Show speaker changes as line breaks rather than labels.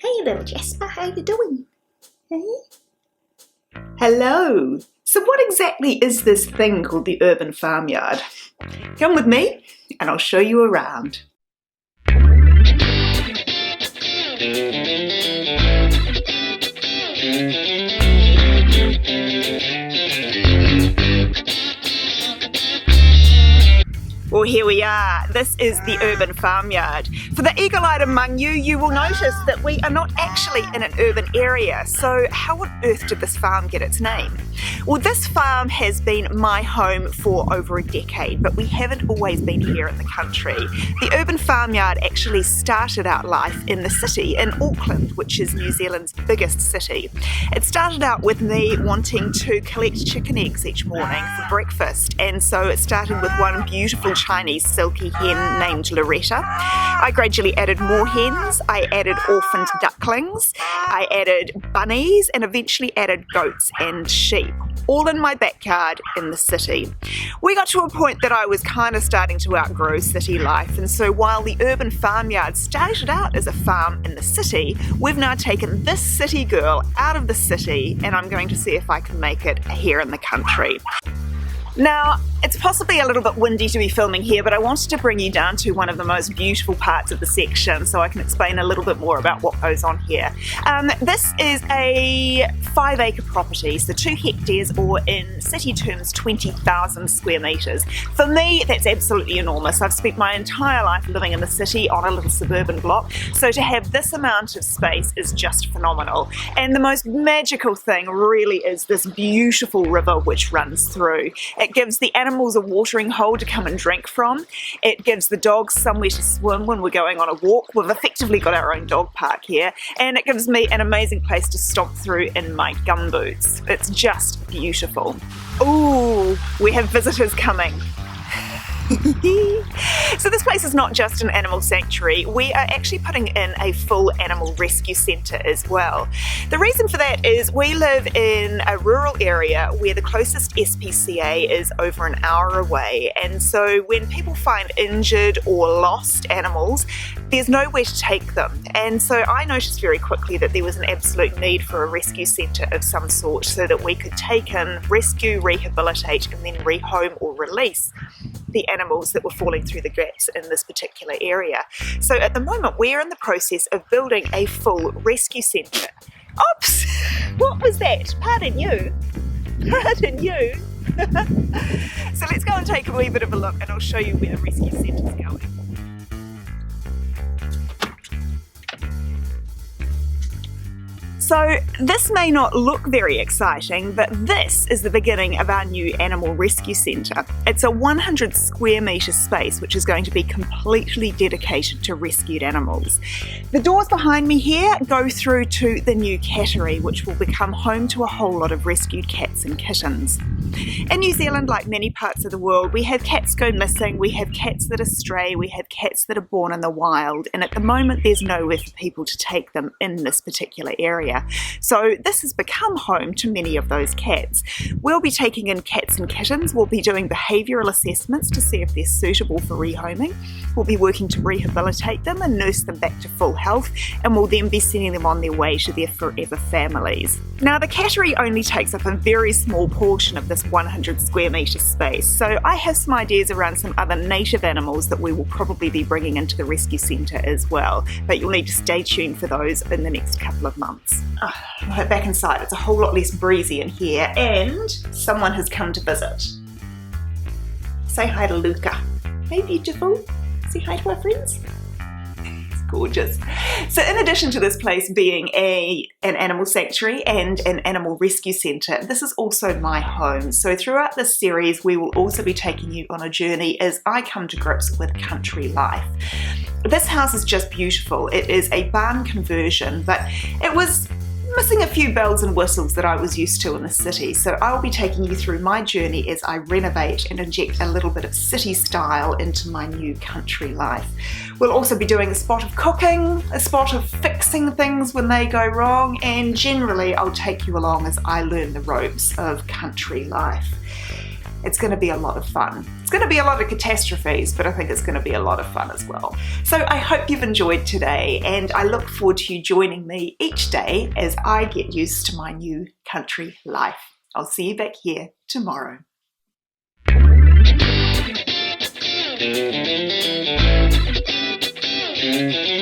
Hey little Jasper, how you doing? Hey? Hello! So what exactly is this thing called the Urban Farmyard? Come with me and I'll show you around. Well, here we are. This is the Urban Farmyard. For the eagle-eyed among you, you will notice that we are not actually in an urban area. So how on earth did this farm get its name? Well, this farm has been my home for over a decade, but we haven't always been here in the country. The Urban Farmyard actually started out life in the city, in Auckland, which is New Zealand's biggest city. It started out with me wanting to collect chicken eggs each morning for breakfast, and so it started with one beautiful Chinese silky hen named Loretta. I gradually added more hens, I added orphaned ducklings, I added bunnies, and eventually added goats and sheep, all in my backyard in the city. We got to a point that I was kind of starting to outgrow city life, and so while the Urban Farmyard started out as a farm in the city, we've now taken this city girl out of the city and I'm going to see if I can make it here in the country. Now, it's possibly a little bit windy to be filming here, but I wanted to bring you down to one of the most beautiful parts of the section so I can explain a little bit more about what goes on here. This is a 5-acre property, so 2 hectares, or in city terms 20,000 square metres. For me, that's absolutely enormous. I've spent my entire life living in the city on a little suburban block, so to have this amount of space is just phenomenal. And the most magical thing really is this beautiful river which runs through. It gives the animals a watering hole to come and drink from. It gives the dogs somewhere to swim when we're going on a walk. We've effectively got our own dog park here, and it gives me an amazing place to stomp through in my gumboots. It's just beautiful. Ooh, we have visitors coming. So this place is not just an animal sanctuary, we are actually putting in a full animal rescue centre as well. The reason for that is we live in a rural area where the closest SPCA is over an hour away, and so when people find injured or lost animals, there's nowhere to take them. And so I noticed very quickly that there was an absolute need for a rescue centre of some sort so that we could take in, rescue, rehabilitate and then rehome or release the animals that were falling through the gaps in this particular area. So at the moment we're in the process of building a full rescue centre. Oops! What was that? Pardon you. Pardon you. So let's go and take a wee bit of a look and I'll show you where the rescue centre is going. So this may not look very exciting, but this is the beginning of our new animal rescue centre. It's a 100 square metre space which is going to be completely dedicated to rescued animals. The doors behind me here go through to the new cattery, which will become home to a whole lot of rescued cats and kittens. In New Zealand, like many parts of the world, we have cats go missing, we have cats that are stray, we have cats that are born in the wild, and at the moment there's nowhere for people to take them in this particular area. So this has become home to many of those cats. We'll be taking in cats and kittens, we'll be doing behavioural assessments to see if they're suitable for rehoming, we'll be working to rehabilitate them and nurse them back to full health, and we'll then be sending them on their way to their forever families. Now the cattery only takes up a very small portion of this 100 square metre space, so I have some ideas around some other native animals that we will probably be bringing into the rescue centre as well, but you'll need to stay tuned for those in the next couple of months. Right, back inside, it's a whole lot less breezy in here and someone has come to visit. Say hi to Luca. Hey beautiful, say hi to our friends. Gorgeous. So in addition to this place being an animal sanctuary and an animal rescue centre, this is also my home. So throughout this series we will also be taking you on a journey as I come to grips with country life. This house is just beautiful. It is a barn conversion, but it was missing a few bells and whistles that I was used to in the city, so I'll be taking you through my journey as I renovate and inject a little bit of city style into my new country life. We'll also be doing a spot of cooking, a spot of fixing things when they go wrong, and generally I'll take you along as I learn the ropes of country life. It's going to be a lot of fun. It's going to be a lot of catastrophes, but I think it's going to be a lot of fun as well. So I hope you've enjoyed today, and I look forward to you joining me each day as I get used to my new country life. I'll see you back here tomorrow.
Thank you.